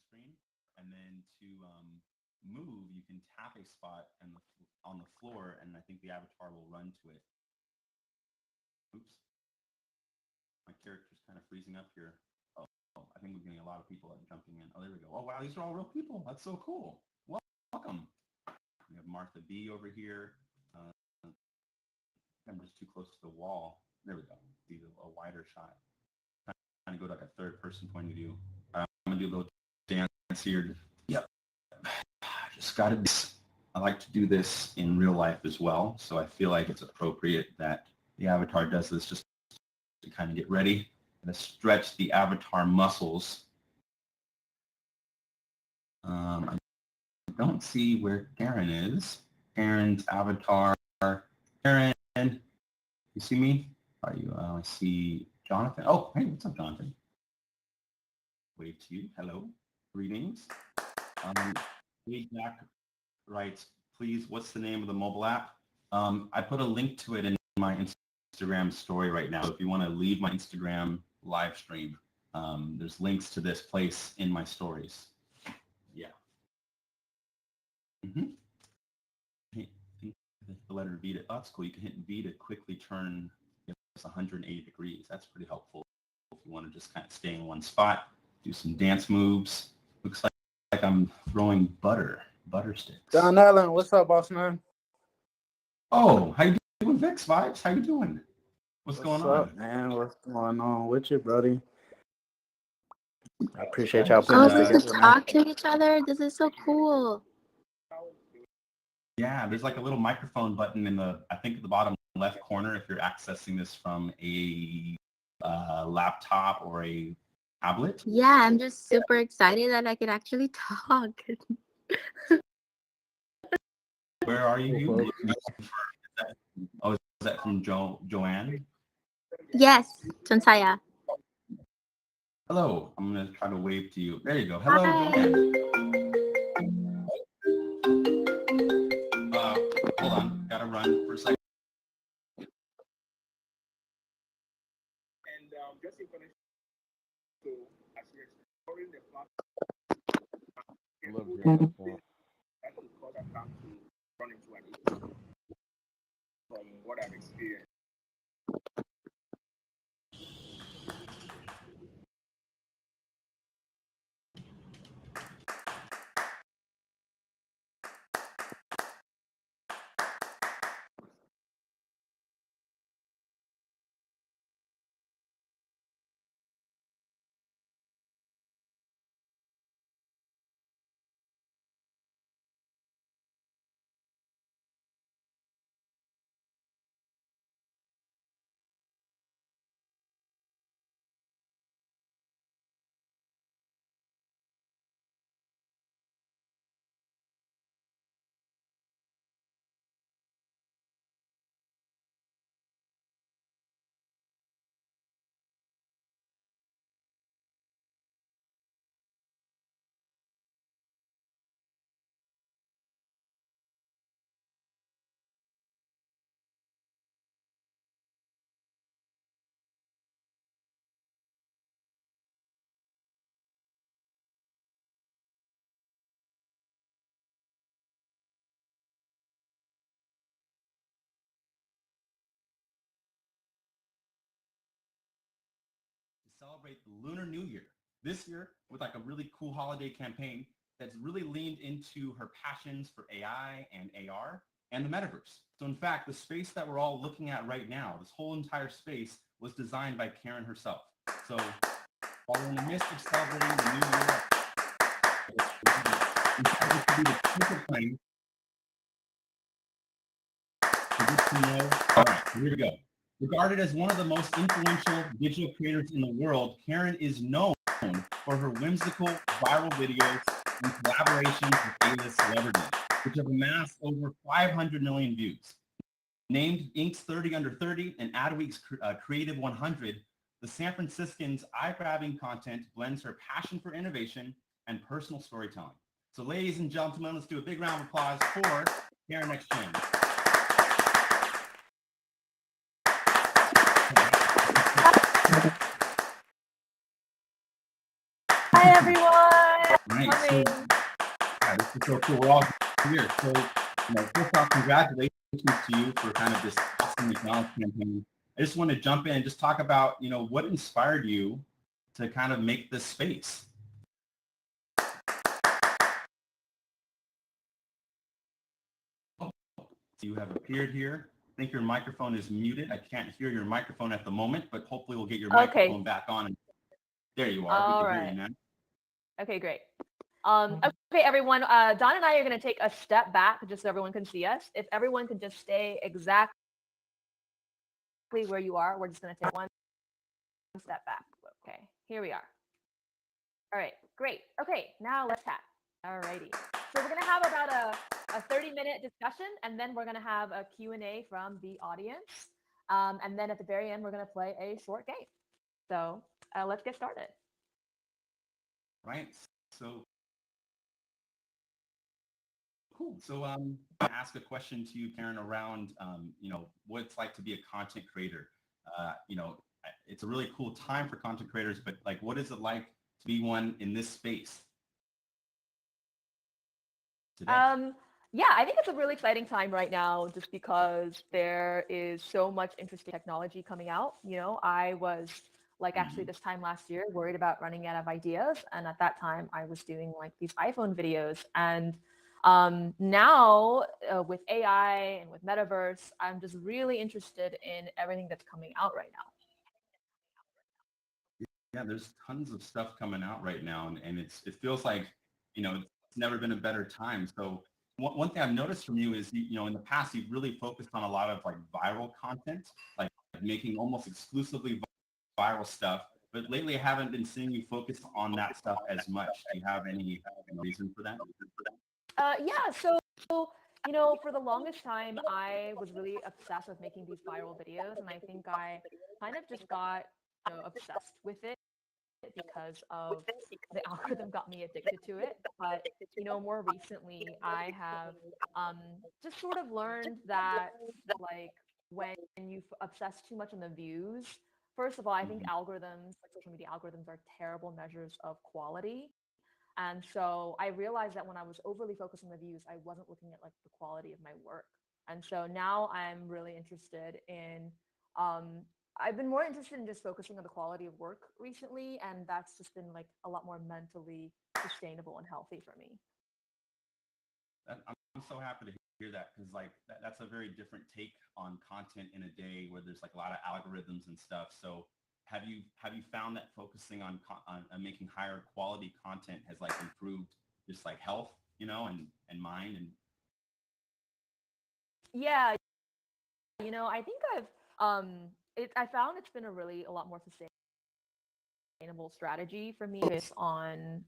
screen, and then to move, you can tap a spot on the floor, and I think the avatar will run to it. Oops, my character's kind of freezing up here. Oh, I think we're getting a lot of people jumping in. Oh, there we go. Oh, wow, these are all real people. That's so cool. Welcome. We have Martha B over here. I'm just too close to the wall. There we go. See a wider shot. Trying to go to like a third person point of view. I'm gonna do a little dance here. Yep. Just gotta be. I like to do this in real life as well, so I feel like it's appropriate that the avatar does this just to kind of get ready and to stretch the avatar muscles. I don't see where Karen is. Karen's avatar. Karen, you see me? Are you? I see Jonathan. Oh, hey, what's up, Jonathan? Wave to you. Hello. Greetings. Jack writes, please, what's the name of the mobile app? I put a link to it in my Instagram story right now. If you want to leave my Instagram live stream, there's links to this place in my stories. Yeah. Hit the letter V to, oh, that's cool. You can hit V to quickly turn 180 degrees. That's pretty helpful if you want to just kind of stay in one spot, do some dance moves. Looks like I'm throwing butter sticks. John Allen, what's up, boss man? Oh, how you doing, Vix Vibes? How you doing? What's going on? What's up, man? What's going on with you, buddy? I appreciate y'all putting this together. We can talk to each other. This is so cool. Yeah, there's like a little microphone button in I think at the bottom left corner if you're accessing this from a laptop or a tablet. Yeah, I'm just super excited that I could actually talk. Where are you? Is that from Joanne? Yes, Chansaya. Hello, I'm going to try to wave to you. There you go. Hello, Hi. Joanne. Hold on, gotta run for a second. And just in connection to as you're exploring the platform, that could cause account to run into an issue from what I've experienced. Celebrate the Lunar New Year this year with like a really cool holiday campaign that's really leaned into her passions for AI and AR and the metaverse. So in fact, the space that we're all looking at right now, this whole entire space was designed by Karen herself. So while we're in the midst of celebrating the new year, we decided to do the perfect thing to get to know. All right, here we go. Regarded as one of the most influential digital creators in the world, Karen is known for her whimsical viral videos and collaborations with A-list celebrities, which have amassed over 500 million views. Named Inc.'s 30 Under 30 and Adweek's Creative 100, the San Franciscan's eye-grabbing content blends her passion for innovation and personal storytelling. So ladies and gentlemen, let's do a big round of applause for Karen X Cheng. Hi everyone. Right. So, Coming. yeah, this is so cool. We're all here. So, first off, congratulations to you for kind of this awesome McDonald's campaign. I just want to jump in and just talk about, what inspired you to kind of make this space. So you have appeared here. I think your microphone is muted. I can't hear your microphone at the moment, but hopefully we'll get your microphone back on. There you are. All we can right. hear you now. Okay, great. Okay, everyone. Don and I are going to take a step back just so everyone can see us. If everyone can just stay exactly where you are, we're just going to take one step back. Okay, here we are. All right, great. Okay, now let's chat. All righty. So we're going to have about a 30-minute discussion, and then we're going to have a Q&A from the audience. And then at the very end, we're going to play a short game. So let's get started. Right. So cool. So I ask a question to you, Karen, around what it's like to be a content creator. It's a really cool time for content creators, but like, what is it like to be one in this space today? Yeah, I think it's a really exciting time right now just because there is so much interesting technology coming out. I was actually this time last year worried about running out of ideas. And at that time I was doing like these iPhone videos. And now with AI and with metaverse, I'm just really interested in everything that's coming out right now. Yeah, there's tons of stuff coming out right now. And it feels like, it's never been a better time. So one thing I've noticed from you is, in the past, you've really focused on a lot of like viral content, like making almost exclusively viral stuff. But lately, I haven't been seeing you focus on that stuff as much. Do you have any reason for that? Yeah, so for the longest time, I was really obsessed with making these viral videos, and I think I kind of just got obsessed with it because of the algorithm got me addicted to it. But more recently, I have just sort of learned that like when you obsess too much on the views, first of all, I think algorithms, like social media algorithms, are terrible measures of quality. And so I realized that when I was overly focused on the views, I wasn't looking at like the quality of my work. And so now I'm really interested in I've been more interested in just focusing on the quality of work recently, and that's just been like a lot more mentally sustainable and healthy for me. I'm so happy to hear that, because like that's a very different take on content in a day where there's like a lot of algorithms and stuff. So have you found that focusing on making higher quality content has like improved just like health, and mind? And yeah, I think I found it's been a lot more sustainable strategy for me is on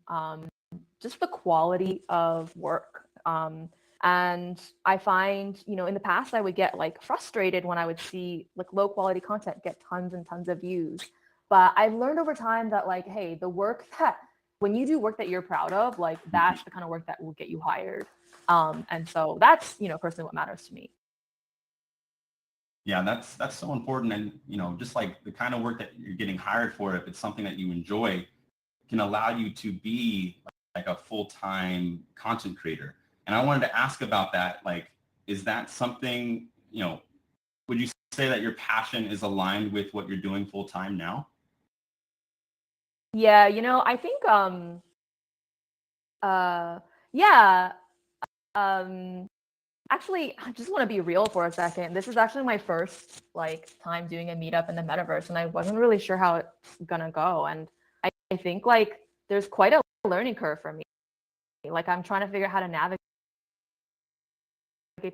just the quality of work. And I find, in the past I would get like frustrated when I would see like low quality content get tons and tons of views. But I've learned over time that like, hey, when you do work that you're proud of, like that's the kind of work that will get you hired. And so that's, personally what matters to me. yeah, that's so important. And, just like the kind of work that you're getting hired for, if it's something that you enjoy, can allow you to be like a full-time content creator. And I wanted to ask about that. Like, is that something, would you say that your passion is aligned with what you're doing full-time now? Yeah, I think, yeah, actually, I just want to be real for a second. This is actually my first like time doing a meetup in the metaverse, and I wasn't really sure how it's gonna go. And I think like there's quite a learning curve for me. Like I'm trying to figure out how to navigate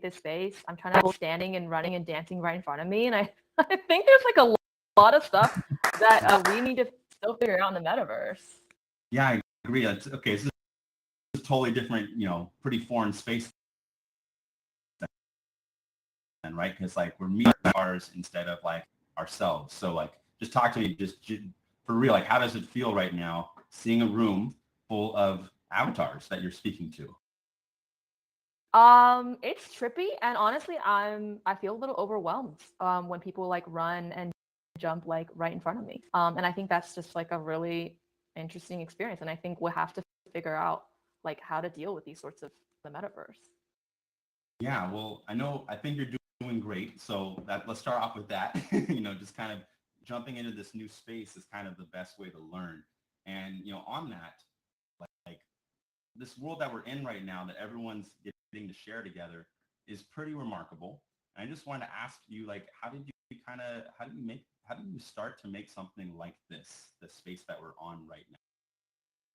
this space. I'm trying to standing and running and dancing right in front of me, and I think there's like a lot of stuff that we need to still figure out in the metaverse. Yeah, I agree. Okay. This is a totally different, pretty foreign space then, right? Because like we're meeting ours instead of like ourselves. So like, just talk to me, just for real. Like, how does it feel right now seeing a room full of avatars that you're speaking to? It's trippy, and honestly, I feel a little overwhelmed when people like run and jump like right in front of me. And I think that's just like a really interesting experience, and I think we'll have to figure out like how to deal with these sorts of the metaverse. Yeah, well, I think you're doing great. So let's start off with that. Just kind of jumping into this new space is kind of the best way to learn. And, on that, like this world that we're in right now that everyone's getting to share together is pretty remarkable. And I just wanted to ask you, like, how did you start to make something like this, the space that we're on right now?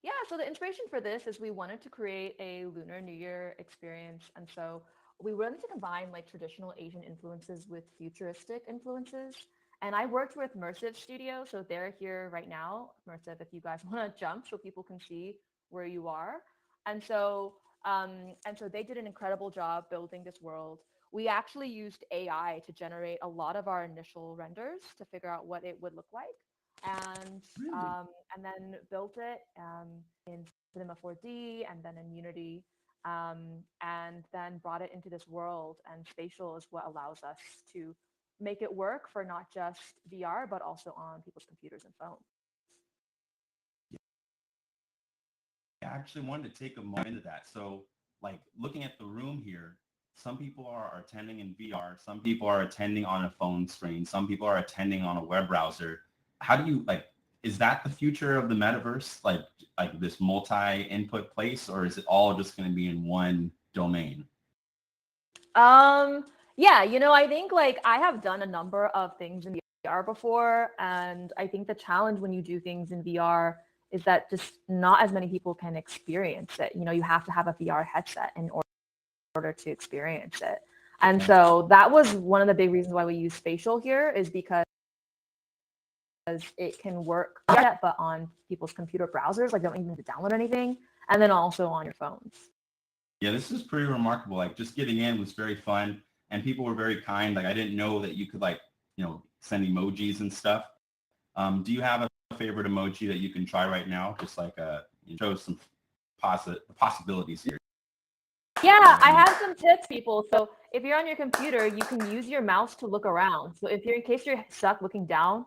Yeah, so the inspiration for this is we wanted to create a Lunar New Year experience. And so we wanted to combine like traditional Asian influences with futuristic influences. And I worked with Mersive Studio, so they're here right now. Mersive, if you guys want to jump so people can see where you are. And so, they did an incredible job building this world. We actually used AI to generate a lot of our initial renders to figure out what it would look like, and Really? and then built it in Cinema 4D and then in Unity, and then brought it into this world. And spatial is what allows us to make it work for not just VR, but also on people's computers and phones. I actually wanted to take a moment into that. So, like, looking at the room here, some people are attending in VR, some people are attending on a phone screen, some people are attending on a web browser. How do you, like, is that the future of the metaverse, like this multi-input place, or is it all just going to be in one domain? Yeah, I think like I have done a number of things in VR before, and I think the challenge when you do things in VR is that just not as many people can experience it. You have to have a VR headset in order to experience it. And so that was one of the big reasons why we use spatial here, is because it can work, but on people's computer browsers, like don't even need to download anything, and then also on your phones. Yeah, this is pretty remarkable. Like, just getting in was very fun, and people were very kind. Like, I didn't know that you could, like, send emojis and stuff. Do you have a favorite emoji that you can try right now? Just like show some possibilities here. Yeah, I have some tips, people. So if you're on your computer, you can use your mouse to look around. So in case you're stuck looking down,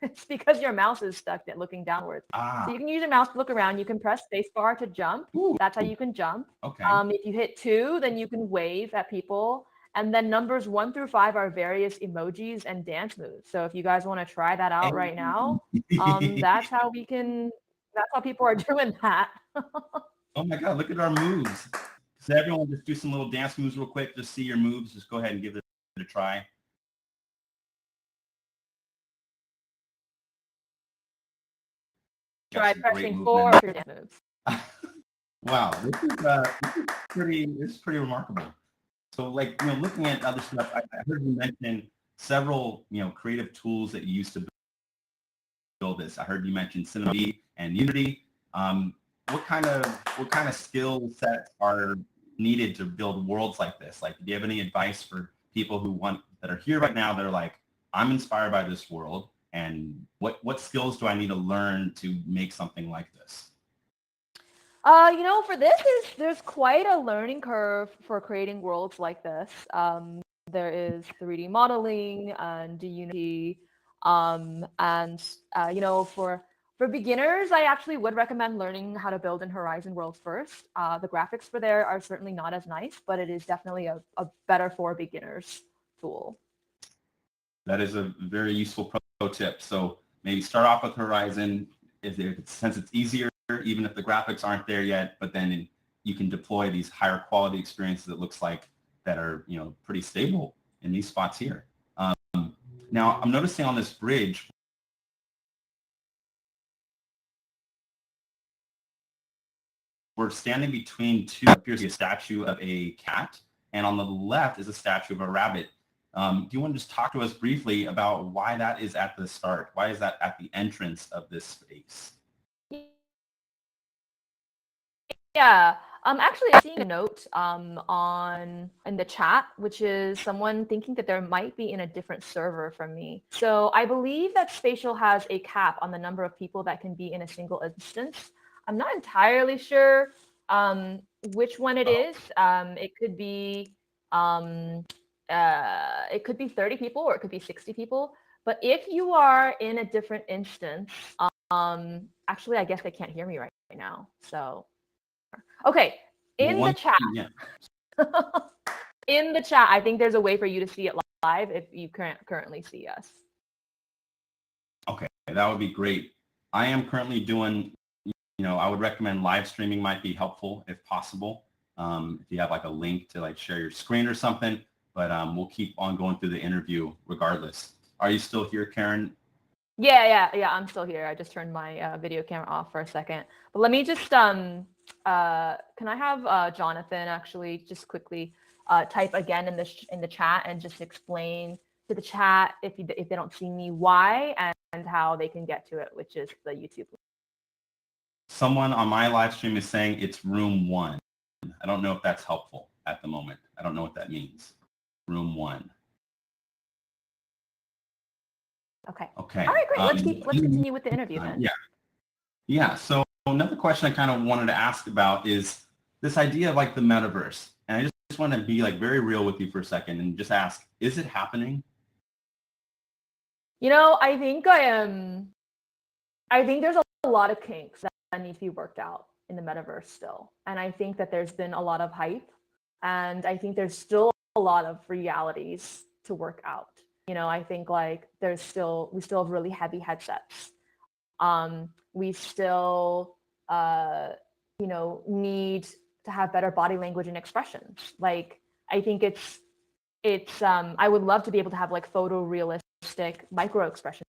it's because your mouse is stuck at looking downwards. So you can use your mouse to look around. You can press spacebar to jump. Ooh. That's how you can jump. Okay. If you hit 2, then you can wave at people. And then numbers 1 through 5 are various emojis and dance moves. So if you guys want to try that out right now, that's how people are doing that. Oh my God, look at our moves. So everyone just do some little dance moves real quick. Just see your moves. Just go ahead and give it a try. Try pressing 4 for dance moves. Wow, this is pretty remarkable. So, like, looking at other stuff, I heard you mention several, creative tools that you used to build this. I heard you mention Cinema and Unity. What kind of skill sets are needed to build worlds like this? Like, do you have any advice for people that are here right now that are like, I'm inspired by this world, and what skills do I need to learn to make something like this? For this, there's quite a learning curve for creating worlds like this. There is 3D modeling and Unity, and for beginners, I actually would recommend learning how to build in Horizon worlds first. The graphics for there are certainly not as nice, but it is definitely a better for beginners tool. That is a very useful pro tip. So maybe start off with Horizon since it's easier, even if the graphics aren't there yet, but then you can deploy these higher quality experiences, it looks like, that are, pretty stable in these spots here. Now, I'm noticing on this bridge, we're standing between two, appears to be a statue of a cat, and on the left is a statue of a rabbit. Do you want to just talk to us briefly about why that is at the start? Why is that at the entrance of this space? Yeah, actually, I'm seeing a note in the chat, which is someone thinking that there might be in a different server from me. So I believe that Spatial has a cap on the number of people that can be in a single instance. I'm not entirely sure which one it is. It could be 30 people, or it could be 60 people. But if you are in a different instance, Actually, I guess they can't hear me right now. So, okay, in Well, the chat, yeah. in the chat, I think there's a way for you to see it live if you can't currently see us. Okay, that would be great. I am currently doing, I would recommend live streaming might be helpful if possible. If you have like a link to like share your screen or something, but we'll keep on going through the interview regardless. Are you still here, Karen? Yeah, I'm still here. I just turned my video camera off for a second. But let me just, can I have Jonathan actually just quickly type again in the chat and just explain to the chat if they don't see me why and how they can get to it, which is the YouTube link. Someone on my live stream is saying it's room 1. I don't know if that's helpful at the moment. I don't know what that means. Room 1. Okay. Okay. All right, great. Let's continue with the interview then. Yeah. So another question I kind of wanted to ask about is this idea of like the metaverse. And I just want to be like very real with you for a second and just ask, is it happening? I think there's a lot of kinks that need to be worked out in the metaverse still. And I think that there's been a lot of hype and I think there's still a lot of realities to work out. I think like we still have really heavy headsets. We still, need to have better body language and expressions. Like, I think I would love to be able to have like photorealistic micro expressions.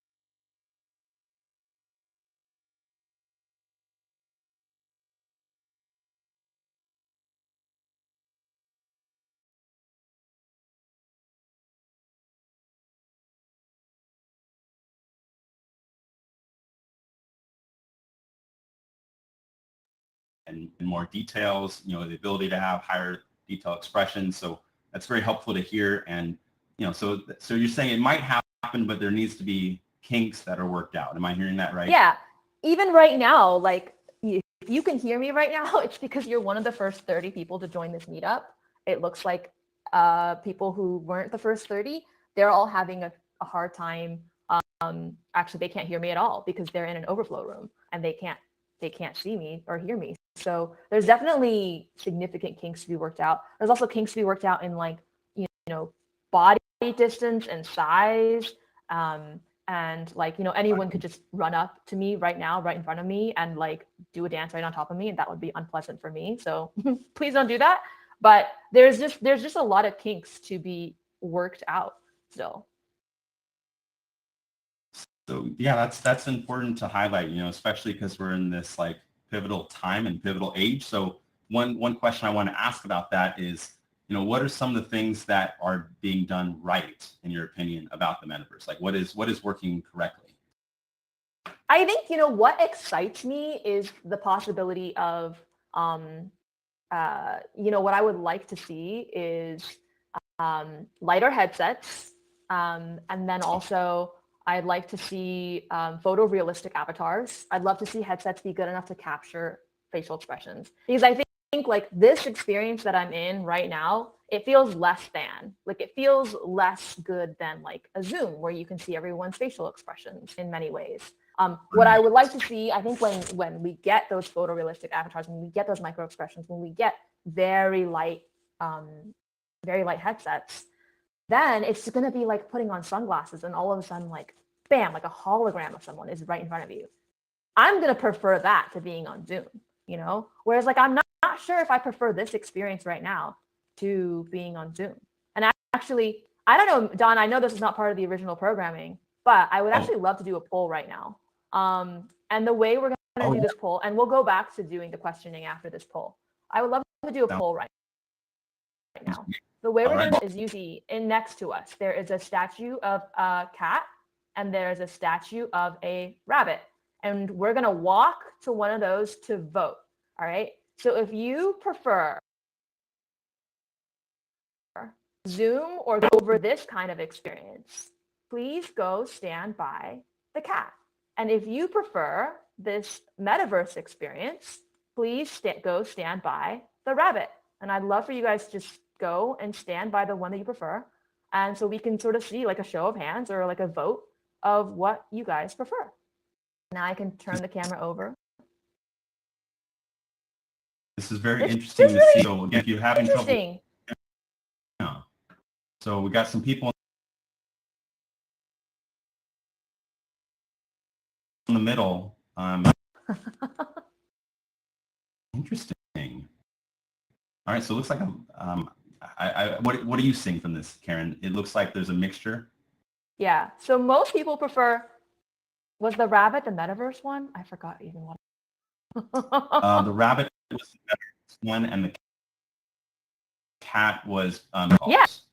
And more details, the ability to have higher detail expressions. So that's very helpful to hear. And, so you're saying it might happen, but there needs to be kinks that are worked out. Am I hearing that right? Yeah. Even right now, like if you can hear me right now, it's because you're one of the first 30 people to join this meetup. It looks like people who weren't the first 30, they're all having a hard time. Actually, they can't hear me at all because they're in an overflow room and they can't see me or hear me. So there's definitely significant kinks to be worked out. There's also kinks to be worked out in like, body distance and size. And like, anyone could just run up to me right now, right in front of me and like do a dance right on top of me. And that would be unpleasant for me. So please don't do that. But there's just a lot of kinks to be worked out still. So yeah, that's important to highlight, especially because we're in this like pivotal time and pivotal age. So one question I want to ask about that is, what are some of the things that are being done right, in your opinion, about the metaverse? Like what is working correctly? I think, what excites me is the possibility of, what I would like to see is lighter headsets. And then also I'd like to see photorealistic avatars. I'd love to see headsets be good enough to capture facial expressions. Because I think like this experience that I'm in right now, it feels less than. Like it feels less good than like a Zoom where you can see everyone's facial expressions in many ways. What I would like to see, I think when we get those photorealistic avatars, when we get those micro expressions, when we get very light headsets, then it's going to be like putting on sunglasses and all of a sudden like, bam, like a hologram of someone is right in front of you. I'm going to prefer that to being on Zoom, whereas like I'm not sure if I prefer this experience right now to being on Zoom. And actually, I don't know, Don, I know this is not part of the original programming, but I would actually love to do a poll right now. And the way we're going to do this poll, and we'll go back to doing the questioning after this poll. I would love to do a poll right now. The way we're going to do is you see in next to us, there is a statue of a cat and there's a statue of a rabbit. And we're going to walk to one of those to vote. All right. So if you prefer Zoom or go over this kind of experience, please go stand by the cat. And if you prefer this metaverse experience, please go stand by the rabbit. And I'd love for you guys to just go and stand by the one that you prefer. And so we can sort of see like a show of hands or like a vote of what you guys prefer. now I can turn the camera over. This is very It's interesting to really see. So again, if you're having trouble, Interesting. so we got some people in the middle. Interesting. All right, so it looks like what are you seeing from this, Karen? It looks like there's a mixture. Yeah. So most people prefer. Was the rabbit the metaverse one? I forgot even what. The rabbit was the metaverse one, and the cat was Yeah. calls.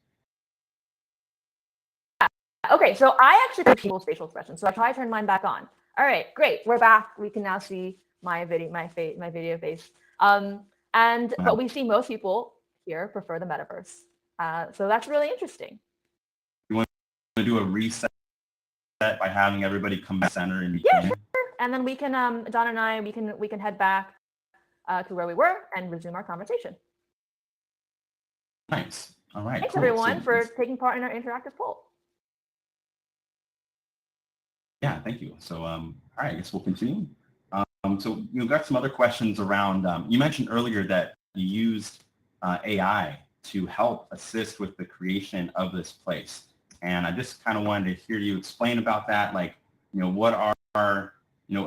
Okay, so I actually picked people's facial expressions. So I try to turn mine back on. All right, great. We're back. We can now see my video face. But we see most people here prefer the metaverse. So that's really interesting. You want to do a reset by having everybody come back center in Yeah, between? sure. And then we can, Don and I, we can head back to where we were and resume our conversation. Nice. All right. Thanks cool. everyone for taking part in our interactive poll. Yeah, thank you. So, all right, I guess we'll continue. So you've got some other questions around, you mentioned earlier that you used AI to help assist with the creation of this place. And I just kind of wanted to hear you explain about that. Like, what are,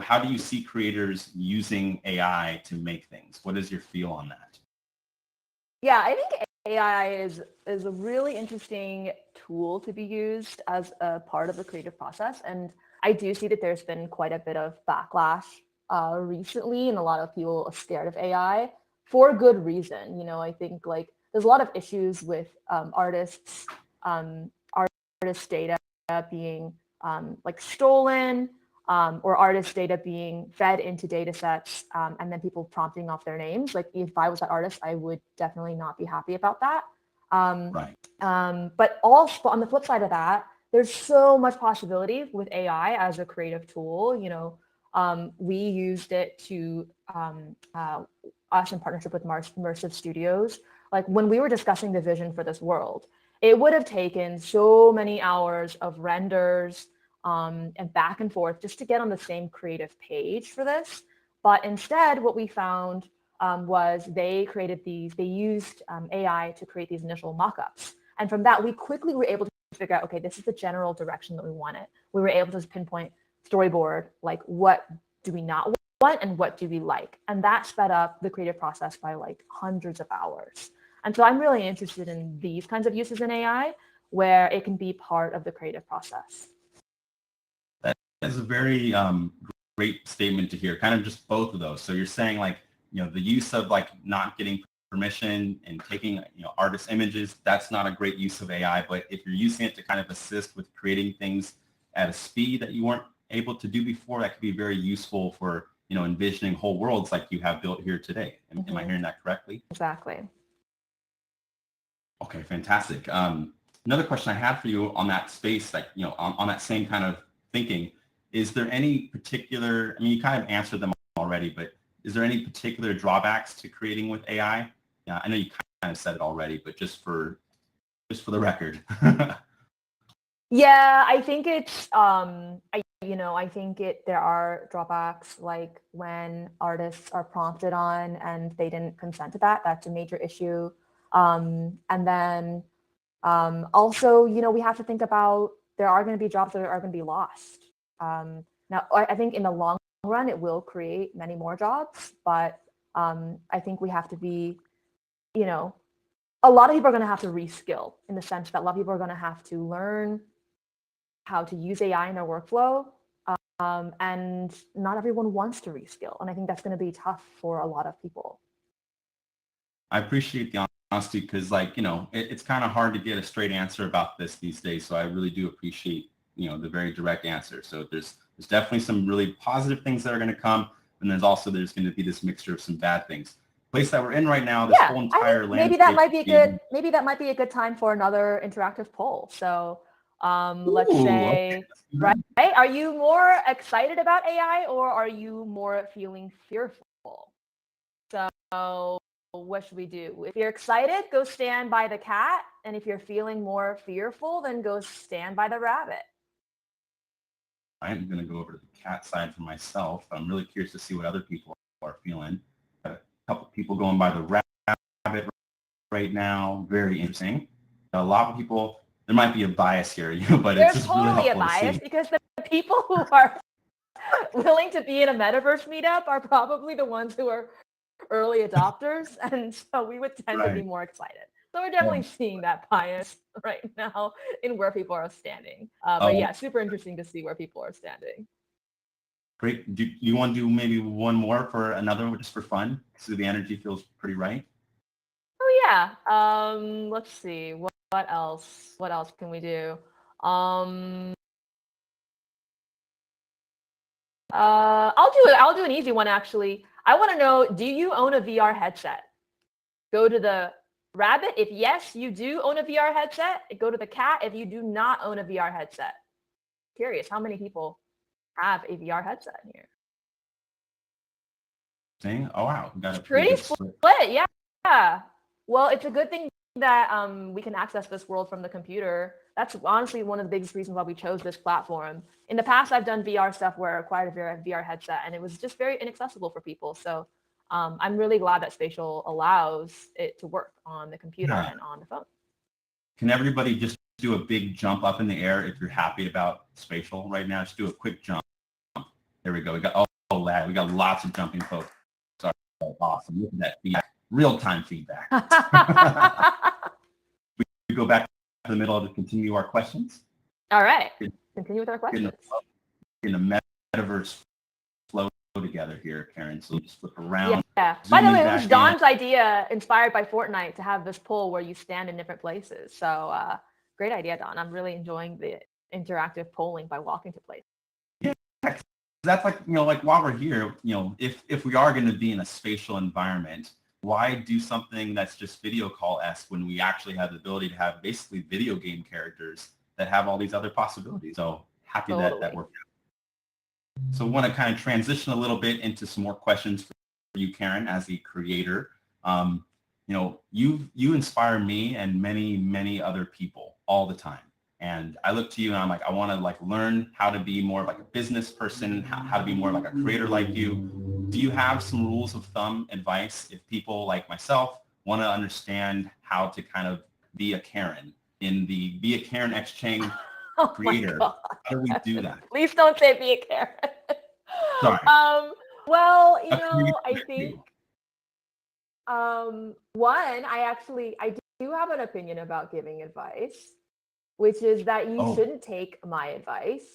how do you see creators using AI to make things? What is your feel on that? Yeah, I think AI is a really interesting tool to be used as a part of the creative process. And I do see that there's been quite a bit of backlash recently, and a lot of people are scared of AI for good reason. I think like there's a lot of issues with artists' data being like stolen, or artist data being fed into data sets, and then people prompting off their names. Like if I was that artist, I would definitely not be happy about that. Right. But also on the flip side of that, there's so much possibility with AI as a creative tool. We used it to us in partnership with Immersive Studios. Like when we were discussing the vision for this world, it would have taken so many hours of renders and back and forth just to get on the same creative page for this. But instead, what we found was they used AI to create these initial mock-ups. And from that, we quickly were able to figure out, okay, this is the general direction that we wanted. We were able to pinpoint storyboard, like what do we not want and what do we like? And that sped up the creative process by like hundreds of hours. And so I'm really interested in these kinds of uses in AI where it can be part of the creative process. That is a very great statement to hear, kind of just both of those. So you're saying like, the use of like not getting permission and taking, artist images, that's not a great use of AI. But if you're using it to kind of assist with creating things at a speed that you weren't able to do before, that could be very useful for, envisioning whole worlds like you have built here today. Am I hearing that correctly? Exactly. Okay, fantastic. Another question I had for you on that space, like, on that same kind of thinking, is there any particular, you kind of answered them already, but is there any particular drawbacks to creating with AI? Yeah, I know you kind of said it already, but just for the record. Yeah, I think it's there are drawbacks like when artists are prompted on and they didn't consent to that. That's a major issue. And then also, we have to think about there are going to be jobs that are going to be lost. Now, I think in the long run, it will create many more jobs, but I think we have to be, a lot of people are going to have to reskill in the sense that a lot of people are going to have to learn how to use AI in their workflow. And not everyone wants to reskill. And I think that's going to be tough for a lot of people. I appreciate the honesty because it's kind of hard to get a straight answer about this these days. So I really do appreciate, the very direct answer. So there's definitely some really positive things that are going to come. And there's going to be this mixture of some bad things. The place that we're in right now, this whole entire landscape. Maybe that might be a good time for another interactive poll. So let's say, right? Are you more excited about AI or are you more feeling fearful? So what should we do? If you're excited, go stand by the cat. And if you're feeling more fearful, then go stand by the rabbit. I'm going to go over to the cat side for myself. I'm really curious to see what other people are feeling. A couple people going by the rabbit right now. Very interesting. A lot of people, there might be a bias here, but There's it's just really totally a helpful to bias see. because the people who are willing to be in a metaverse meetup are probably the ones who are early adopters, and so we would tend to be Right. more excited. So we're definitely seeing that bias right now in where people are standing. But yeah, super interesting to see where people are standing. Great. Do you want to do maybe one more for another one just for fun? So the energy feels pretty right. Oh yeah. Let's see. What else? What else can we do? I'll do an easy one actually. I want to know, do you own a VR headset? Go to the rabbit if yes, you do own a VR headset. Go to the cat if you do not own a VR headset. Curious how many people have a VR headset here. Oh wow, we got a Pretty good split, yeah. Well, it's a good thing that we can access this world from the computer. That's honestly one of the biggest reasons why we chose this platform. In the past, I've done VR stuff where I acquired a VR headset, and it was just very inaccessible for people. So I'm really glad that Spatial allows it to work on the computer and on the phone. Can everybody just do a big jump up in the air if you're happy about Spatial right now? Just do a quick jump. There we go. We got lad. We got lots of jumping folks. Awesome. Look at that feedback. Real-time feedback. We go back to the middle to continue our questions. All right. Continue with our questions. In a metaverse flow together here, Karen. So just flip around. Yeah. By the way, it was Don's idea, inspired by Fortnite, to have this poll where you stand in different places. So great idea, Don. I'm really enjoying the interactive polling by walking to places. Yeah. That's like while we're here, if we are going to be in a spatial environment, why do something that's just video call-esque when we actually have the ability to have basically video game characters that have all these other possibilities? So happy that worked out. So I want to kind of transition a little bit into some more questions for you, Karen, as the creator. You inspire me and many, many other people all the time. And I look to you and I'm like, I want to learn how to be more like a business person, how to be more like a creator like you. Do you have some rules of thumb advice if people like myself want to understand how to kind of be a Karen in the Be a Karen X Cheng creator? How do we do that? Please don't say be a Karen. Sorry. Well, I think one, I do have an opinion about giving advice, which is that you shouldn't take my advice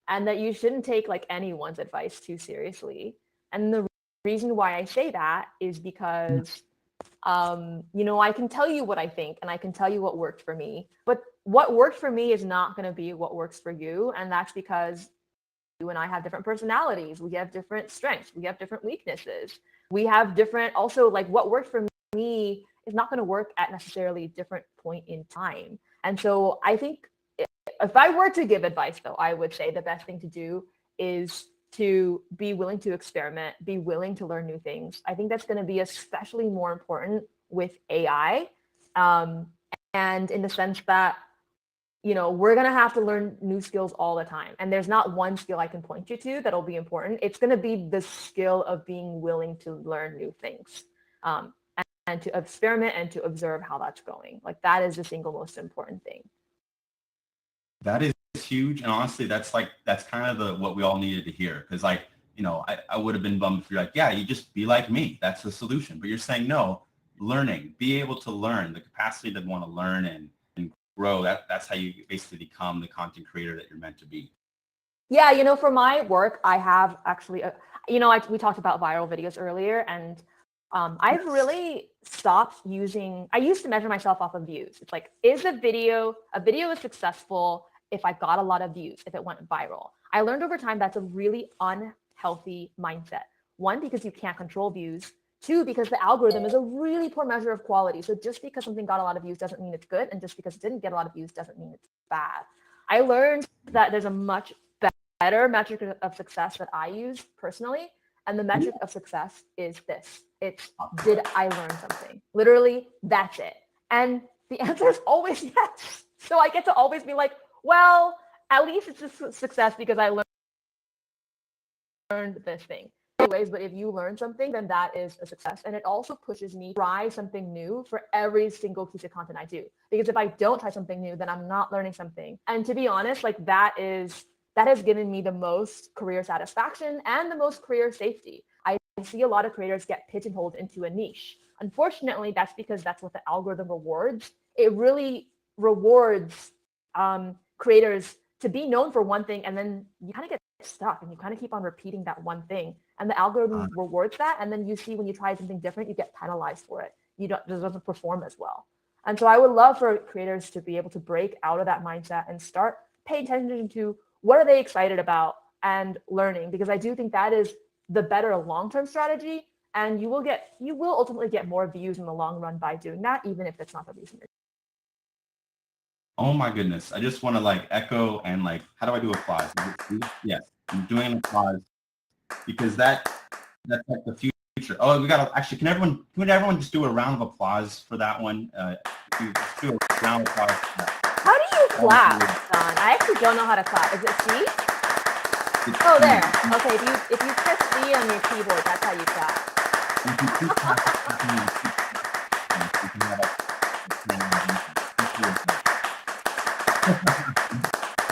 and that you shouldn't take anyone's advice too seriously. And the reason why I say that is because, I can tell you what I think and I can tell you what worked for me, but what worked for me is not going to be what works for you. And that's because you and I have different personalities. We have different strengths. We have different weaknesses. We have different, also what worked for me is not going to work at necessarily a different point in time. And so I think if I were to give advice, though, I would say the best thing to do is to be willing to experiment, be willing to learn new things. I think that's going to be especially more important with AI. And in the sense that, we're going to have to learn new skills all the time. And there's not one skill I can point you to that'll be important. It's going to be the skill of being willing to learn new things. And to experiment and to observe how that's going. That is the single most important thing. That is huge. And honestly, that's kind of what we all needed to hear. Because I would have been bummed if you're like, yeah, you just be like me. That's the solution. But you're saying, no, learning, be able to learn, the capacity to want to learn and grow. That's how you basically become the content creator that you're meant to be. Yeah, for my work, I have actually, we talked about viral videos earlier, and I've really stopped I used to measure myself off of views. It's is a video is successful if I got a lot of views, if it went viral. I learned over time that's a really unhealthy mindset. One, because you can't control views. Two, because the algorithm is a really poor measure of quality. So just because something got a lot of views doesn't mean it's good. And just because it didn't get a lot of views doesn't mean it's bad. I learned that there's a much better metric of success that I use personally. And the metric of success is this. It's, did I learn something? Literally, that's it. And the answer is always yes. So I get to always be like, well, at least it's a success because I learned this thing. Anyways, but if you learn something, then that is a success. And it also pushes me to try something new for every single piece of content I do. Because if I don't try something new, then I'm not learning something. And to be honest, like that has given me the most career satisfaction and the most career safety. I see a lot of creators get pigeonholed into a niche. Unfortunately, that's because that's what the algorithm rewards. It really rewards creators to be known for one thing, and then you kind of get stuck and you kind of keep on repeating that one thing. And the algorithm rewards that. And then you see when you try something different, you get penalized for it. It doesn't perform as well. And so I would love for creators to be able to break out of that mindset and start paying attention to what are they excited about and learning, because I do think that is the better long-term strategy. And you will ultimately get more views in the long run by doing that, even if that's not the reason. Oh my goodness. I just want to like echo and like, how do I do applause? Yes, I'm doing an applause because that's like the future. Oh, we got to actually, can everyone just do a round of applause for that one? Just do a round of applause for that. How do you clap, Don? I actually don't know how to clap. Is it C? Oh, there. Okay, if you press C on your keyboard, that's how you clap. If you keep clapping,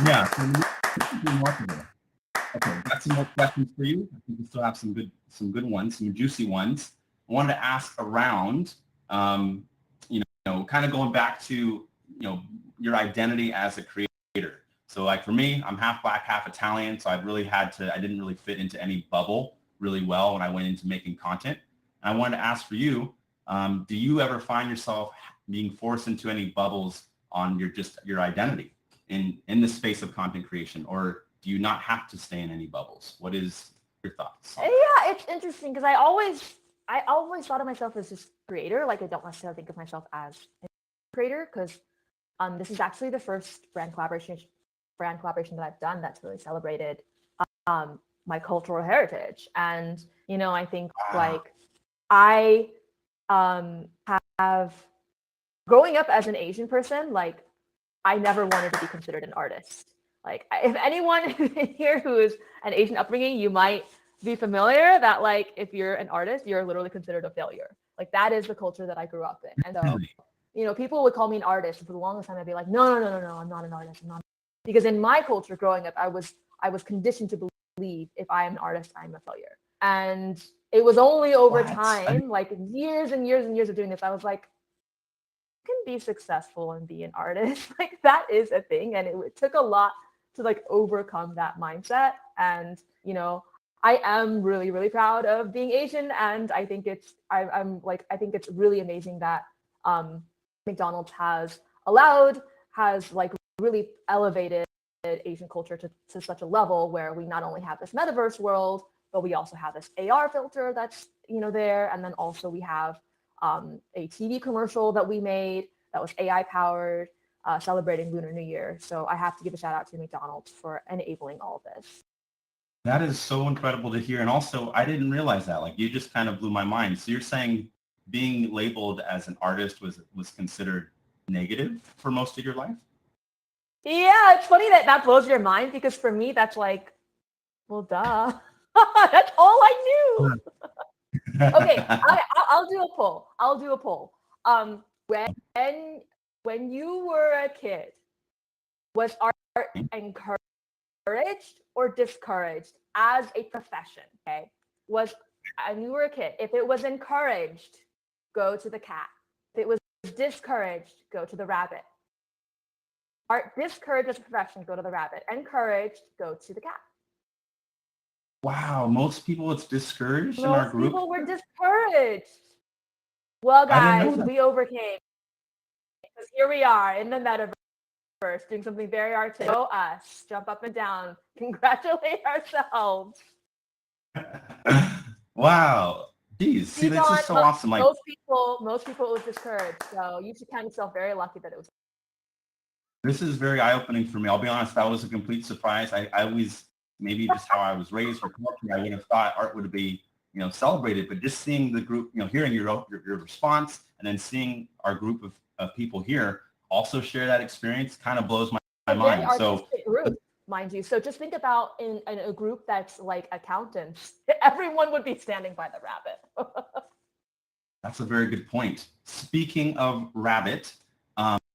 yeah, so remarkable. Okay, got some more questions for you. I think we still have some good ones, some juicy ones. I wanted to ask around, kind of going back to, your identity as a creator. So like for me, I'm half Black, half Italian, so I didn't really fit into any bubble really well when I went into making content. And I wanted to ask for you, do you ever find yourself being forced into any bubbles on your identity in the space of content creation, or do you not have to stay in any bubbles? What is your thoughts? Yeah, it's interesting because I always thought of myself as just creator. Like I don't necessarily think of myself as a creator because this is actually the first brand collaboration that I've done that's really celebrated my cultural heritage. And I think like I have growing up as an Asian person, like I never wanted to be considered an artist. Like if anyone here who is an Asian upbringing, you might be familiar that like if you're an artist, you're literally considered a failure. Like that is the culture that I grew up in. And so, people would call me an artist. And for the longest time, I'd be like, no, I'm not an artist. I'm not. Because in my culture growing up, I was conditioned to believe if I am an artist, I'm a failure. And it was only over time, like years and years and years of doing this, I was like, can be successful and be an artist. Like that is a thing. And it took a lot to like overcome that mindset. And, I am really, really proud of being Asian. And I think I think it's really amazing that McDonald's has like really elevated Asian culture to such a level where we not only have this metaverse world, but we also have this AR filter that's, there. And then also we have a TV commercial that we made that was AI powered, celebrating Lunar New Year. So I have to give a shout out to McDonald's for enabling all of this. That is so incredible to hear. And also, I didn't realize that. Like you just kind of blew my mind. So you're saying being labeled as an artist was considered negative for most of your life? Yeah, it's funny that blows your mind because for me, that's like, well, duh. That's all I knew. Okay, I'll do a poll. When you were a kid, was art encouraged or discouraged as a profession? Okay, when you were a kid, if it was encouraged, go to the cat. If it was discouraged, go to the rabbit. Art discouraged as a profession, go to the rabbit. Encouraged, go to the cat. Wow, most people it's discouraged in our group. Most people were discouraged. Well, guys, we overcame. Because here we are in the metaverse doing something very artistic. Go us, jump up and down, congratulate ourselves. Wow. Geez, see, this is so awesome. Like most people it was discouraged. So you should count yourself very lucky that it was. This is very eye-opening for me. I'll be honest, that was a complete surprise. I always, maybe just how I was raised or culture, I would have thought art would be, celebrated. But just seeing the group, hearing your response and then seeing our group of people here also share that experience kind of blows my mind. So mind you. So just think about in a group that's like accountants, everyone would be standing by the rabbit. That's a very good point. Speaking of rabbit,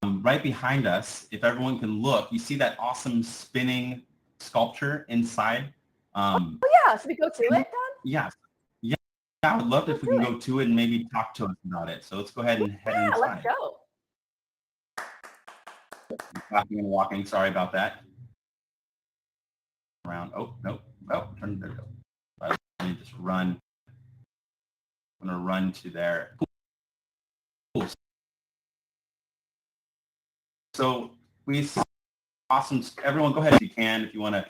right behind us, if everyone can look, you see that awesome spinning sculpture inside? Oh yeah, should we go to it, Don? Yeah. Yeah, I would love if we can go to it and maybe talk to us about it. So let's go ahead and head Yeah, inside. let's go. I'm clapping and walking. Sorry about that. Around. Oh, no. Oh, there we go. Let me just run. I'm going to run to there. Cool. So we awesome. Everyone go ahead if you can, if you want to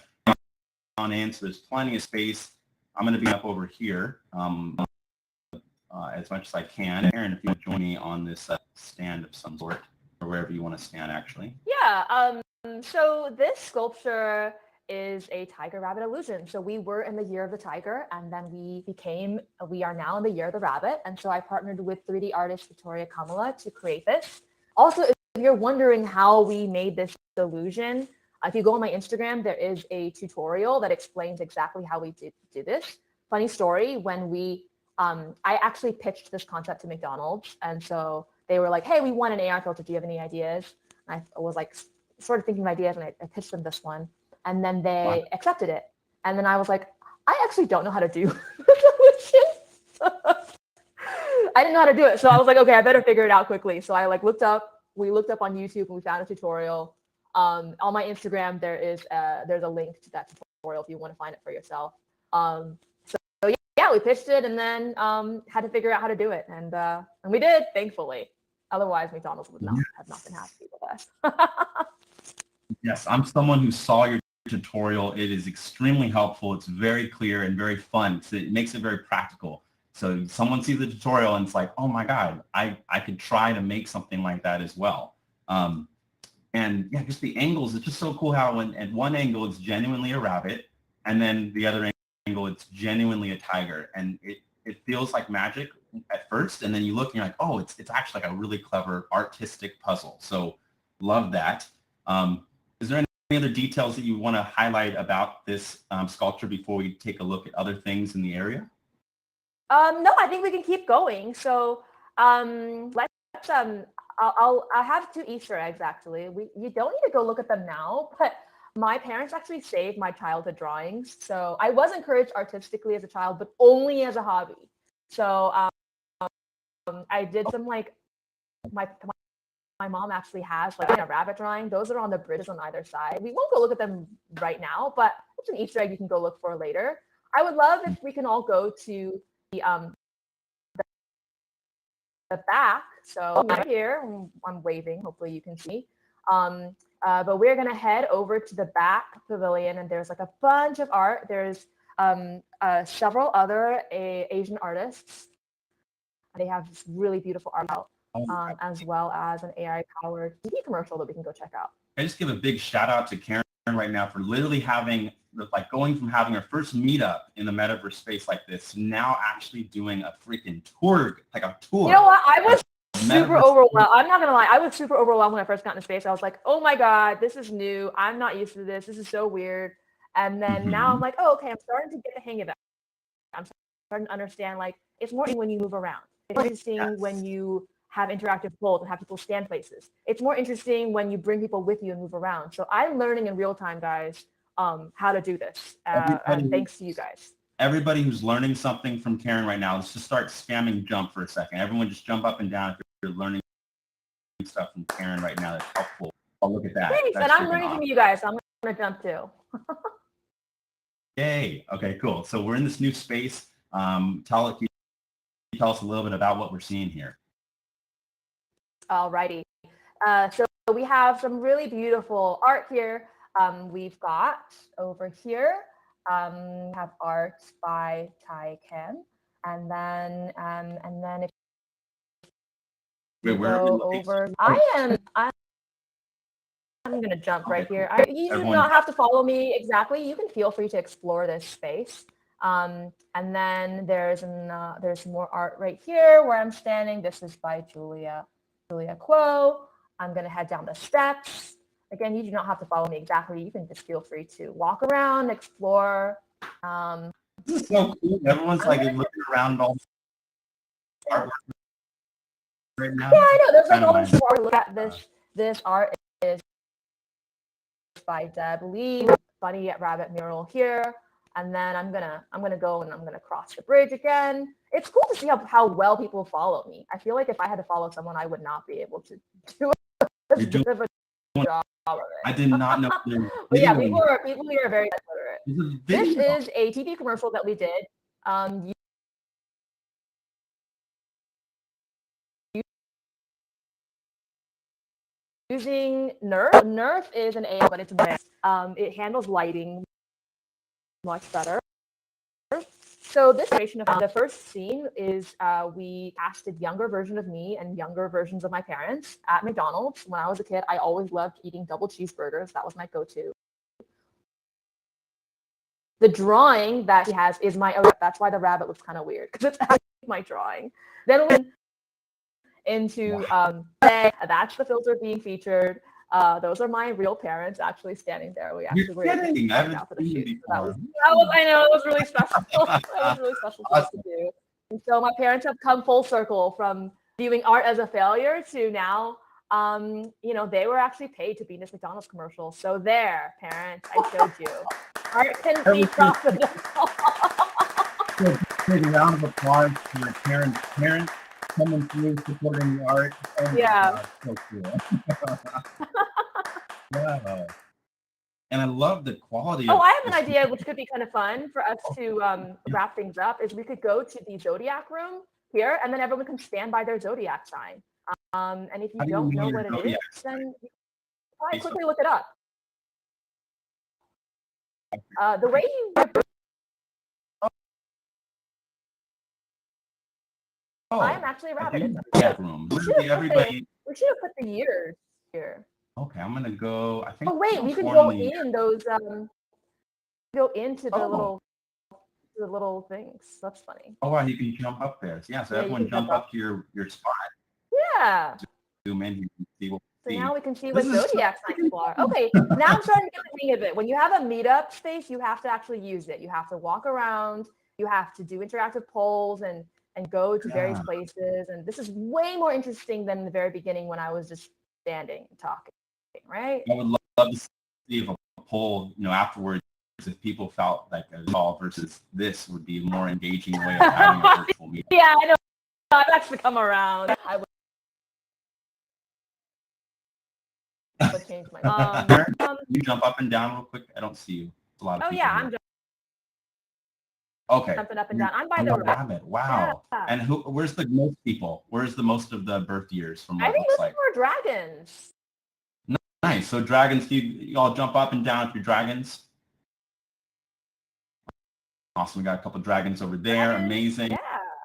on in. So there's plenty of space. I'm going to be up over here as much as I can. Aaron, if you want to join me on this stand of some sort, or wherever you want to stand, actually. Yeah. So this sculpture is a tiger rabbit illusion. So we were in the year of the tiger, and then we are now in the year of the rabbit. And so I partnered with 3D artist Victoria Kamala to create this. Also, if you're wondering how we made this illusion, if you go on my Instagram, there is a tutorial that explains exactly how we did this. Funny story, when I actually pitched this concept to McDonald's, and so they were like, hey, we want an AR filter. Do you have any ideas? And I was like, sort of thinking of ideas, and I pitched them this one. And then they accepted it. And then I was like, I actually don't know how to do solution. I didn't know how to do it. So I was like, okay, I better figure it out quickly. So I we looked up on YouTube and we found a tutorial. On my Instagram, there's a link to that tutorial if you want to find it for yourself. So yeah, we pitched it and then had to figure out how to do it. And we did, thankfully. Otherwise, McDonald's would not have not been happy with us. Yes, I'm someone who saw your tutorial. It is extremely helpful. It's very clear and very fun. So it makes it very practical. So someone sees the tutorial and it's like, oh my God, I could try to make something like that as well. And yeah, just the angles, it's just so cool how at one angle it's genuinely a rabbit, and then the other angle it's genuinely a tiger. And it feels like magic at first, and then you look and you're like, oh, it's actually like a really clever artistic puzzle. So love that. Is there any other details that you want to highlight about this sculpture before we take a look at other things in the area? No, I think we can keep going. So let's I have 2 Easter eggs actually. You don't need to go look at them now, but my parents actually saved my childhood drawings. So I was encouraged artistically as a child, but only as a hobby. So I did some like my mom actually has like a rabbit drawing. Those are on the bridges on either side. We won't go look at them right now, but it's an Easter egg you can go look for later. I would love if we can all go to the back. So right here, I'm waving. Hopefully you can see. But we're gonna head over to the back pavilion, and there's like a bunch of art. There's several other Asian artists. They have this really beautiful art out, as well as an AI-powered TV commercial that we can go check out. I just give a big shout out to Karen right now for literally going from having her first meetup in the metaverse space like this to now actually doing a freaking tour, like a tour. You know what? I was super overwhelmed. I'm not gonna lie. I was super overwhelmed when I first got into space. I was like, oh my God, this is new. I'm not used to this. This is so weird. And then now I'm like, oh, okay, I'm starting to get the hang of it. I'm starting to understand, like, it's more interesting when you move around. It's interesting when you have interactive polls and have people stand places. It's more interesting when you bring people with you and move around. So I'm learning in real time, guys, how to do this. And thanks to you guys. Everybody who's learning something from Karen right now, let's just start spamming jump for a second. Everyone just jump up and down if you're learning stuff from Karen right now that's helpful. Oh, look at that. Thanks, and I'm learning from you guys, so I'm going to jump too. Yay. Okay, cool. So we're in this new space. Tell us a little bit about what we're seeing here. Alrighty. So we have some really beautiful art here. We've got over here, we have art by Tai Ken, and then if you go over, I'm gonna jump right here. You do not have to follow me exactly. You can feel free to explore this space. And then there's more art right here where I'm standing. This is by Julia Kuo. I'm gonna head down the steps. Again, you do not have to follow me exactly. You can just feel free to walk around, explore. This is so cool. Everyone's like looking around all the artwork right now. Yeah, I know. There's like Kinda all this nice. art. Look at this. This art is by Deb Lee. Bunny Rabbit mural here. And then I'm gonna go and I'm gonna cross the bridge again. It's cool to see how well people follow me. I feel like if I had to follow someone, I would not be able to do as You're doing good of a job of I it. did not know there was But yeah, video. people here are very literate. There's a This video. is a TV commercial that we did. Using Nerf. Nerf is an AI, but it's advanced. It handles lighting much better. So this creation of the first scene is we casted younger version of me and younger versions of my parents at McDonald's. When I was a kid, I always loved eating double cheeseburgers. That was my go-to. The drawing that he has is my, that's why the rabbit looks kind of weird, because it's actually my drawing. Then we into that's the filter being featured. Those are my real parents actually standing there. We actually were able to kidding. I haven't out for the seen shoot. it So before. I know it was really special. That was really special for us to do. And so my parents have come full circle from viewing art as a failure to now, they were actually paid to be in this McDonald's commercial. So there, parents, I showed you. Art can be profitable. So big round of applause to your parents coming through supporting the art. Oh my Yeah. God, so cool. Wow. And I love the quality. Oh, I have an idea which could be kind of fun for us to wrap things up. Is we could go to the Zodiac room here, and then everyone can stand by their Zodiac sign. And if you don't know what it is, then you probably quickly look it up. The way you I am actually a rabbit. Room. We should have put the years here. Okay, I'm gonna go. I think. Oh wait, we could go in those. Go into the little things. That's funny. Oh wow, you can jump up there. Yeah, so everyone jump up to your spot. Yeah. Zoom in, you can see what. So now we can see what zodiac signs people are. Okay, now I'm starting to get the hang of it. When you have a meetup space, you have to actually use it. You have to walk around. You have to do interactive polls and go to various places. And this is way more interesting than the very beginning when I was just standing and talking, right? I would love to see if a poll, afterwards, if people felt like a call versus this would be a more engaging way of having a virtual meeting. Yeah, I know. I've actually come around. I would change my you jump up and down real quick. I don't see you. A lot of people yeah, here. I'm jumping up and down. I'm by the rabbit. Wow. Yeah. And where's the most people? Where's the most of the birth years from what I think it looks those like? were dragons. Nice. So dragons, you all jump up and down with your dragons. Awesome. We got a couple dragons over there. Amazing. Yeah.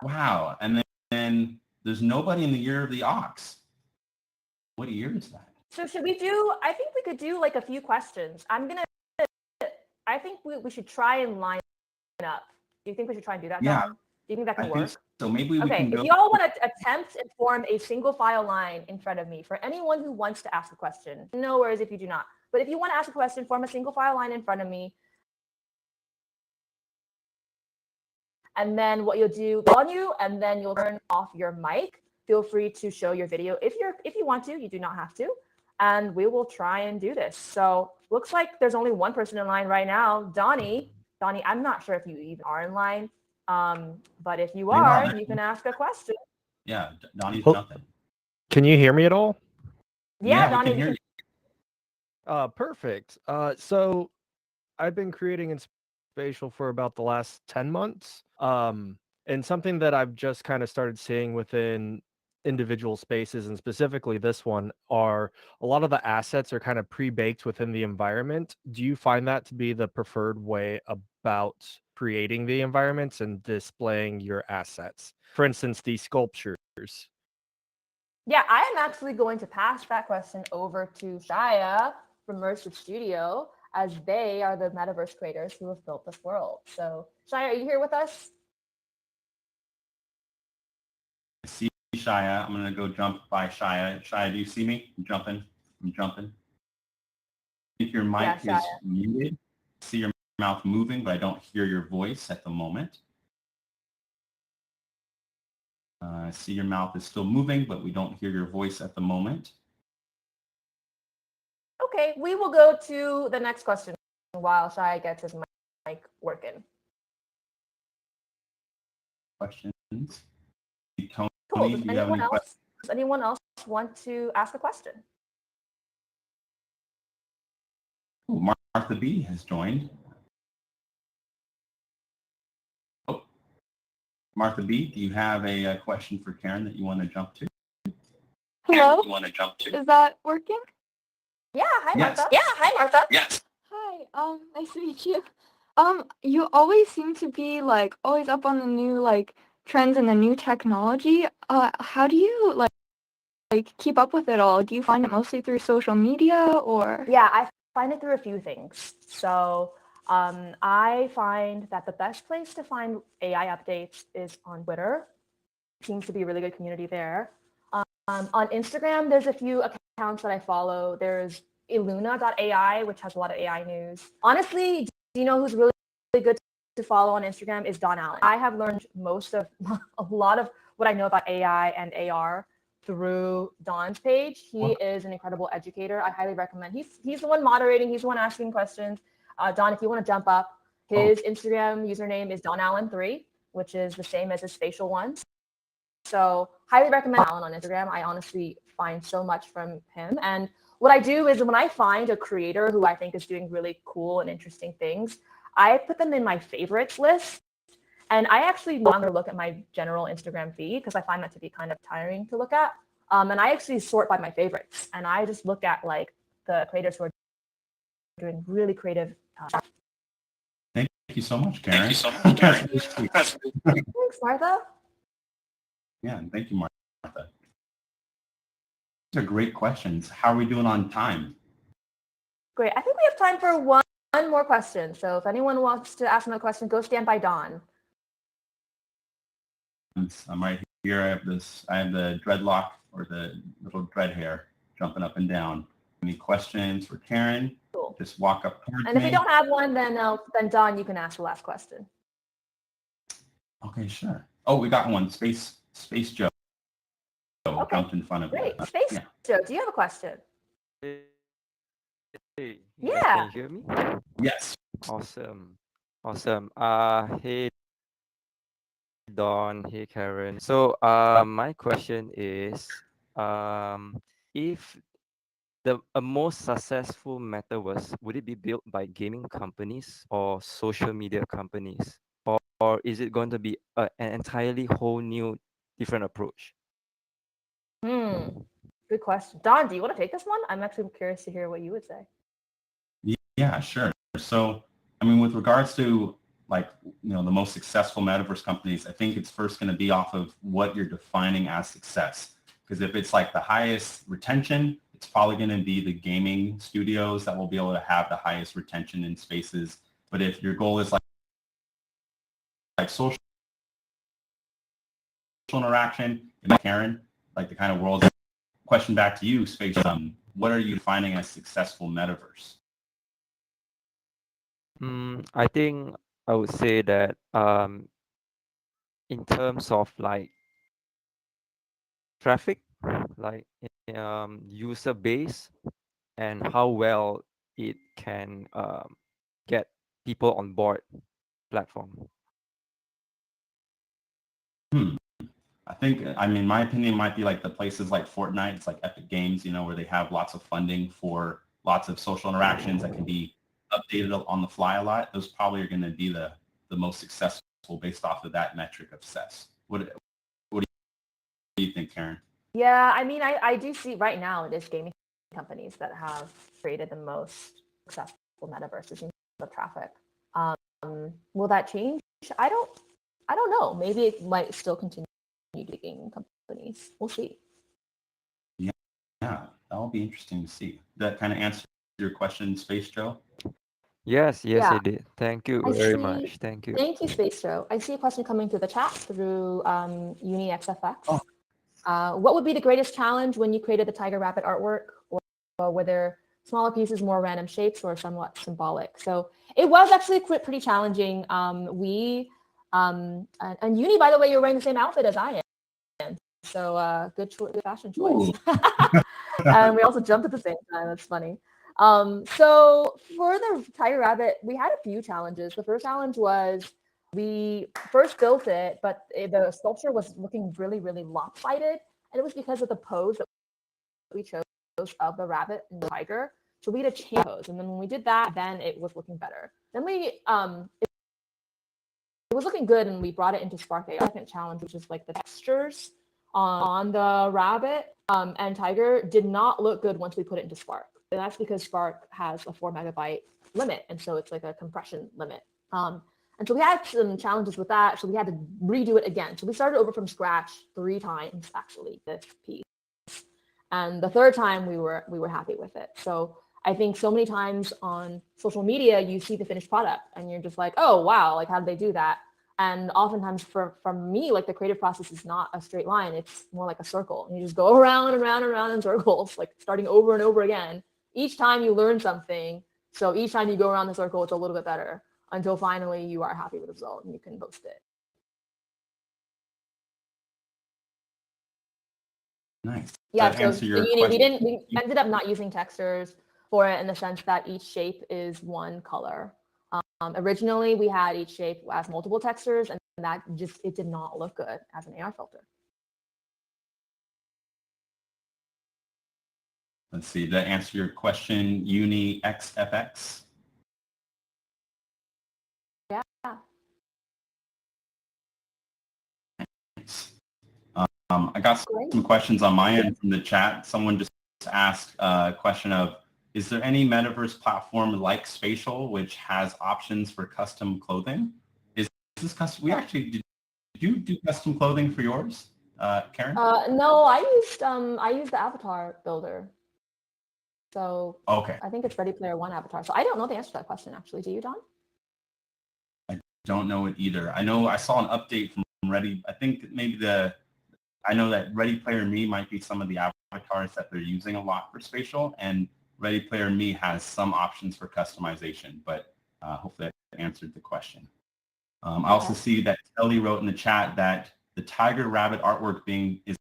Wow. And then there's nobody in the year of the ox. What year is that? So should we do, I think we could do like a few questions. I think we should try and line up. Do you think we should try and do that? Yeah. Don? Do you think that can work? So maybe we can go. If you all want to attempt and form a single file line in front of me for anyone who wants to ask a question. No worries if you do not. But if you want to ask a question, form a single file line in front of me. And then what you'll do on you, and then you'll turn off your mic. Feel free to show your video if you want to. You do not have to. And we will try and do this. So looks like there's only one person in line right now, Donnie, I'm not sure if you even are in line. But if you are, you can ask a question. Yeah, Donnie's jumping. Can you hear me at all? Yeah, Donnie. We can hear you. Perfect. So I've been creating in spatial for about the last 10 months. And something that I've just kind of started seeing within individual spaces, and specifically this one, are a lot of the assets are kind of pre-baked within the environment. Do you find that to be the preferred way about creating the environments and displaying your assets? For instance, these sculptures. Yeah, I am actually going to pass that question over to Shia from Immersive Studio, as they are the metaverse creators who have built this world. So Shia, are you here with us? I see Shia. I'm going to go jump by Shia. Shia, do you see me? I'm jumping. your mic Yes, is muted. I see your mouth moving, but I don't hear your voice at the moment. I see your mouth is still moving, but we don't hear your voice at the moment. Okay, we will go to the next question while Shai gets his mic working. Questions? Cool. Tony, Does do you have any questions? anyone else want to ask a question? Ooh, Martha B has joined. Oh, Martha B, do you have a question for Karen that you want to jump to? Hello? You want to jump to? Is that working? Yeah, hi Yes. Martha. Yeah, hi Martha. Yes. Hi, nice to meet you. You always seem to be like always up on the new like trends and the new technology. How do you like keep up with it all? Do you find it mostly through social media or? Yeah, I find it through a few things. So I find that the best place to find AI updates is on Twitter. Seems to be a really good community there. On Instagram, there's a few accounts that I follow. There's Luna.ai, which has a lot of AI news. Honestly, do you know who's really good to follow on Instagram is Don Allen. I have learned a lot of what I know about AI and AR through Don's page. He is an incredible educator. I highly recommend. He's the one moderating. He's the one asking questions. Don, if you want to jump up, his Instagram username is DonAllen3, which is the same as his facial one. So highly recommend Alan on Instagram. I honestly find so much from him. And what I do is when I find a creator who I think is doing really cool and interesting things, I put them in my favorites list. And I actually no longer look at my general Instagram feed because I find that to be kind of tiring to look at. And I actually sort by my favorites. And I just look at like the creators who are doing really creative stuff. Thank you so much, Karen. Thank you so much, Karen. Thanks, Martha. Yeah, thank you, Martha. These are great questions. How are we doing on time? Great. I think we have time for one more question. So if anyone wants to ask another question, go stand by Dawn. I'm right here. I have the dreadlock or the little dread hair jumping up and down. Any questions for Karen? Cool. Just walk up towards me. And if you don't have one, then Dawn, you can ask the last question. Okay, sure. Oh, we got one. Space Joe. Okay. Jumped in front of Great. you. Space Joe, do you have a question? Hey, Yeah. can you hear me? Yes. Awesome. Hey Don, hey Karen. So, my question is, if a most successful metaverse, would it be built by gaming companies or social media companies, or is it going to be an entirely whole new, different approach? Good question. Don, do you want to take this one? I'm actually curious to hear what you would say. Yeah, sure. So, I mean, with regards to the most successful metaverse companies, I think it's first going to be off of what you're defining as success. Because if it's like the highest retention, it's probably going to be the gaming studios that will be able to have the highest retention in spaces. But if your goal is like social interaction, and Karen, like the kind of world. Question back to you, Space. What are you defining as successful metaverse? I think I would say that in terms of like traffic, like user base, and how well it can get people on board platform. I think, my opinion might be like the places like Fortnite. It's like Epic Games, where they have lots of funding for lots of social interactions that can be updated on the fly a lot. Those probably are going to be the most successful based off of that metric of success. What do you think, Karen? Yeah, I do see right now it is gaming companies that have created the most successful metaverses in the traffic. Will that change? I don't know. Maybe it might still continue to be gaming companies. We'll see. Yeah, that'll be interesting to see. That kind of answer your question, Space Joe? Yes, Yeah. it did. Thank you very much. Thank you. Thank you, Space Joe. I see a question coming through the chat through UniXFX. What would be the greatest challenge when you created the Tiger Rabbit artwork, or were there smaller pieces, more random shapes, or somewhat symbolic. So it was actually pretty challenging. And Uni, by the way, you're wearing the same outfit as I am. So good fashion choice. And we also jumped at the same time. That's funny. So for the Tiger Rabbit, we had a few challenges. The first challenge was we first built it, but the sculpture was looking really, really lopsided. And it was because of the pose that we chose of the rabbit and the tiger. So we had to change pose. And then when we did that, then it was looking better. Then it was looking good, and we brought it into Spark AI. Second challenge, which is like the textures on the rabbit and tiger did not look good once we put it into Spark. And that's because Spark has a 4 megabyte limit, and so it's like a compression limit. And so we had some challenges with that, so we had to redo it again. So we started over from scratch 3 times, actually, this piece. And the third time we were happy with it. So I think so many times on social media, you see the finished product and you're just like, oh, wow, like how did they do that? And oftentimes for me, like the creative process is not a straight line. It's more like a circle. And you just go around and around and around in circles, like starting over and over again. Each time you learn something. So each time you go around the circle, it's a little bit better until finally you are happy with the result and you can boast it. Nice. Yeah, so we ended up not using textures for it in the sense that each shape is one color. Originally, we had each shape as multiple textures, and that it did not look good as an AR filter. Let's see, did that answer your question, Uni XFX? Yeah. Nice. I got some questions on my end from the chat. Someone just asked a question of, is there any metaverse platform like Spatial which has options for custom clothing? Is this custom? We actually did you do custom clothing for yours, Karen? No, I used the avatar builder. So okay. I think it's Ready Player One avatar. So I don't know the answer to that question actually. Do you, Don? I don't know it either. I know I saw an update from Ready. I think maybe I know that Ready Player Me might be some of the avatars that they're using a lot for Spatial, and Ready Player Me has some options for customization, but hopefully that answered the question. I also see that Kelly wrote in the chat that the Tiger Rabbit artwork is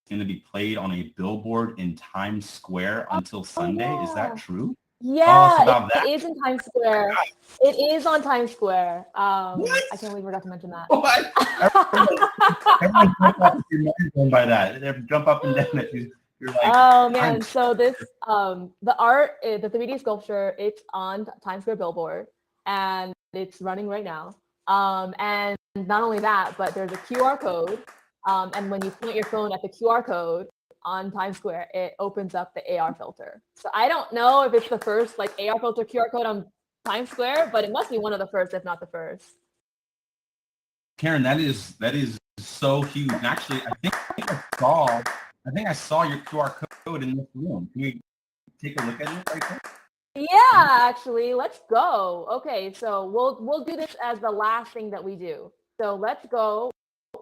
going to be played on a billboard in Times Square until Sunday. Yeah. Is that true? Yeah, it is in Times Square. It is on Times Square. I can't believe we forgot to mention that. What? Everyone jump up if you're mind by that. They jump up and down if you're like, oh man, so this the art, the 3D sculpture, it's on Times Square billboard and it's running right now. And not only that, but there's a QR code. And when you point your phone at the QR code on Times Square, it opens up the AR filter. So I don't know if it's the first like AR filter QR code on Times Square, but it must be one of the first, if not the first. Karen, that is so huge. And actually, I think I saw your QR code in this room. Can we take a look at it right there? Yeah, actually, let's go. Okay, so we'll do this as the last thing that we do. So let's go.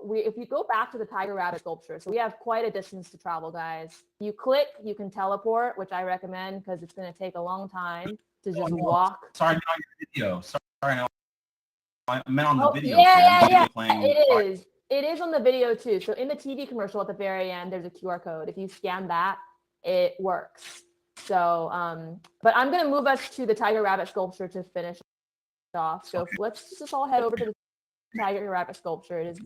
If you go back to the Tiger Rabbit sculpture, so we have quite a distance to travel, guys. You click, you can teleport, which I recommend because it's going to take a long time to just walk. Sorry, not your video. Sorry, no. I meant on the video. Yeah. It is on the video too. So in the TV commercial at the very end, there's a QR code. If you scan that, it works. So, but I'm going to move us to the Tiger Rabbit sculpture to finish off. So let's just all head over to the Tiger Rabbit sculpture. It is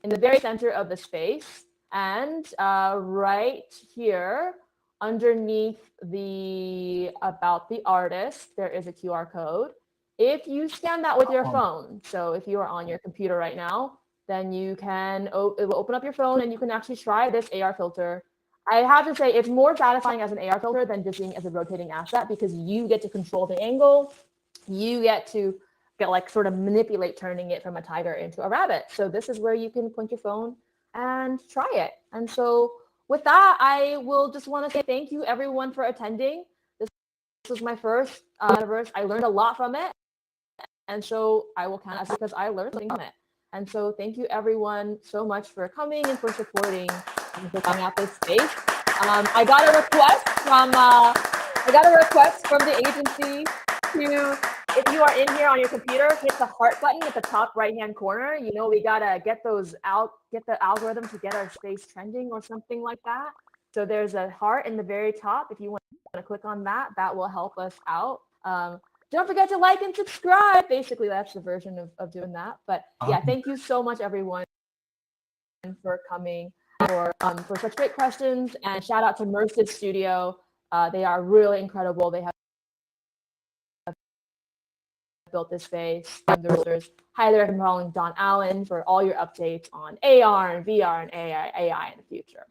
in the very center of the space. And right here, underneath the About the Artist, there is a QR code. If you scan that with your phone, so if you are on your computer right now, then you can it will open up your phone and you can actually try this AR filter. I have to say it's more satisfying as an AR filter than just being as a rotating asset because you get to control the angle. You get to like sort of manipulate turning it from a tiger into a rabbit. So this is where you can point your phone and try it. And so with that, I will just want to say thank you everyone for attending. This was my first metaverse. I learned a lot from it. And so I will count as because I learned something from it. And so thank you everyone so much for coming and for supporting and for coming out this space. I got a request from I got a request from the agency to, if you are in here on your computer, hit the heart button at the top right-hand corner. You know, we gotta get those out, get the algorithm to get our space trending or something like that. So there's a heart in the very top. If you want to click on that, that will help us out. Don't forget to like and subscribe. Basically, that's the version of doing that. But yeah, thank you so much, everyone, for coming, for such great questions. And shout out to Mersive Studio. They are really incredible. They have built this space. And the roosters. Highly recommend following Don Allen for all your updates on AR and VR and AI in the future.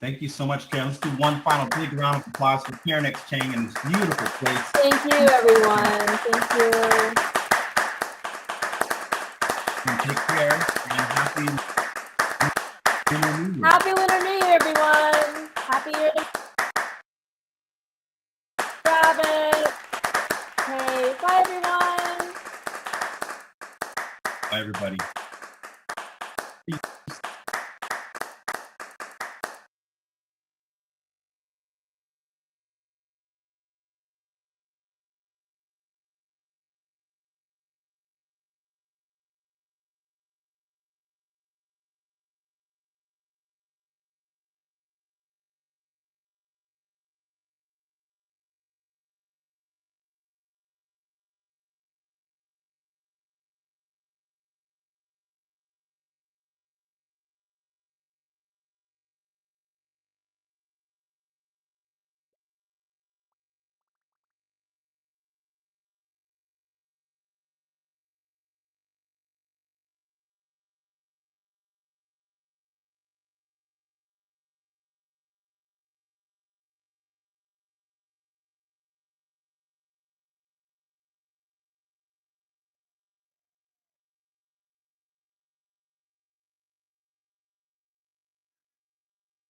Thank you so much, Karen. Let's do one final big round of applause for Karen X Cheng in this beautiful place. Thank you, everyone. Thank you. And take care and happy Lunar New Year. Happy Lunar New Year, everyone. Happy Year. Rabbit. Okay, bye, everyone. Bye, everybody.